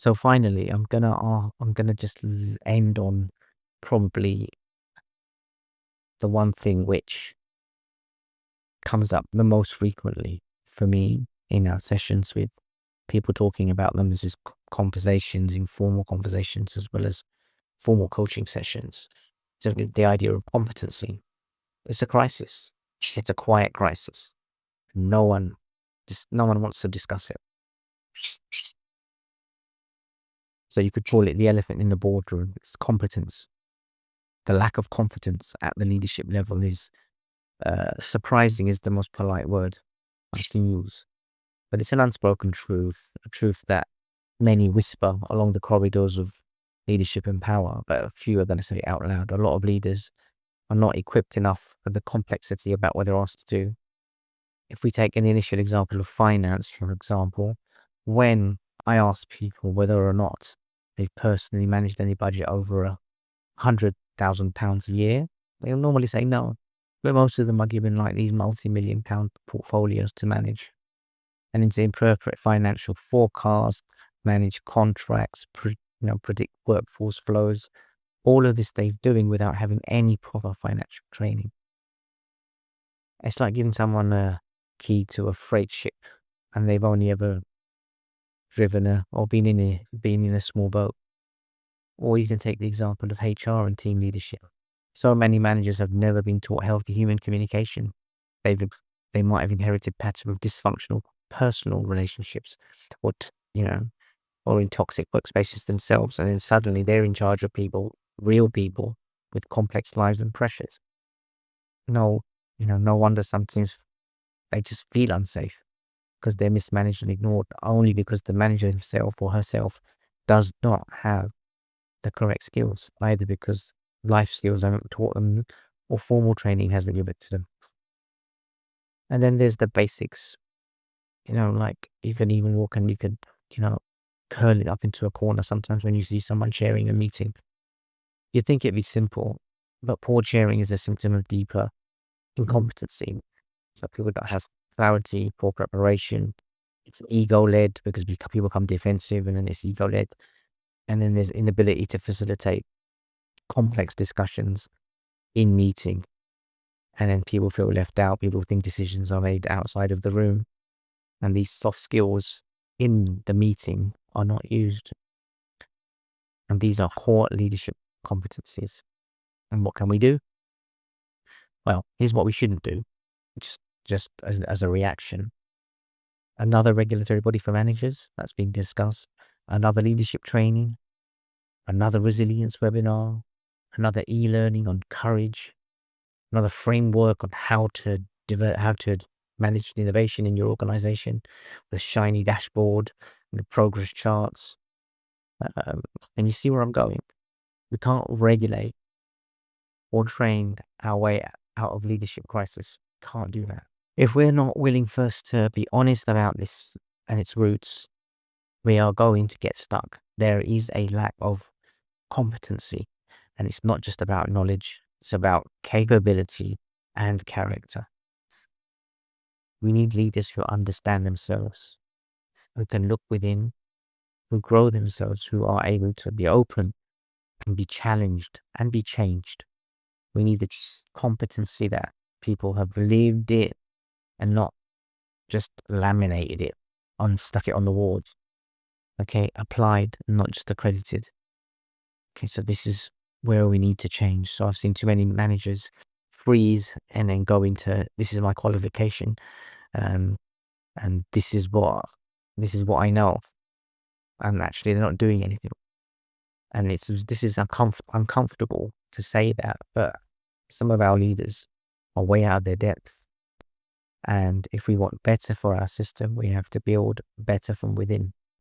So finally, I'm gonna just end on probably the one thing which comes up the most frequently for me in our sessions with people talking about them. This is conversations, informal conversations, as well as formal coaching sessions. So the idea of competency. It's a crisis. It's a quiet crisis. No one wants to discuss it. So you could call it the elephant in the boardroom. It's competence. The lack of confidence at the leadership level is surprising is the most polite word I can use. But it's an unspoken truth, a truth that many whisper along the corridors of leadership and power, but a few are going to say it out loud. A lot of leaders are not equipped enough for the complexity about what they're asked to do. If we take an initial example of finance, for example, when I ask people whether or not they've personally managed any budget over £100,000 a year, they'll normally say no. But most of them are given like these multi-million-pound portfolios to manage. And to interpret financial forecasts, manage contracts, predict workforce flows. All of this they're doing without having any proper financial training. It's like giving someone a key to a freight ship and they've only ever driven or been in a small boat. Or you can take the example of HR and team leadership. So many managers have never been taught healthy human communication. They might have inherited patterns of dysfunctional personal relationships, or in toxic workspaces themselves, and then suddenly they're in charge of people, real people, with complex lives and pressures. No wonder sometimes they just feel unsafe because they're mismanaged and ignored, only because the manager himself or herself does not have the correct skills, either because life skills haven't taught them or formal training hasn't given it to them. And then there's the basics, like you can even walk and you could, curl it up into a corner sometimes when you see someone chairing a meeting. You'd think it'd be simple, but poor chairing is a symptom of deeper incompetency. So people don't have clarity, poor preparation. It's ego-led because people become defensive, and then it's ego-led. And then there's inability to facilitate complex discussions in meeting. And then people feel left out. People think decisions are made outside of the room. And these soft skills in the meeting are not used. And these are core leadership competencies. And what can we do? Well, here's what we shouldn't do, just as a reaction. Another regulatory body for managers that's being discussed, another leadership training, another resilience webinar, another e-learning on courage, another framework on how to manage innovation in your organization with a shiny dashboard and the progress charts. And you see where I'm going. We can't regulate or train our way out of leadership crisis. Can't do that. If we're not willing first to be honest about this and its roots, we are going to get stuck. There is a lack of competency, and it's not just about knowledge, it's about capability and character. We need leaders who understand themselves, who can look within, who grow themselves, who are able to be open and be challenged and be changed. We need the competency that people have lived it and not just laminated it, stuck it on the wall. Okay, applied, not just accredited. Okay, so this is where we need to change. So I've seen too many managers freeze and then go into, this is my qualification, and this is what I know, and actually they're not doing anything. And this is uncomfortable to say that, but some of our leaders are way out of their depth. And if we want better for our system, we have to build better from within.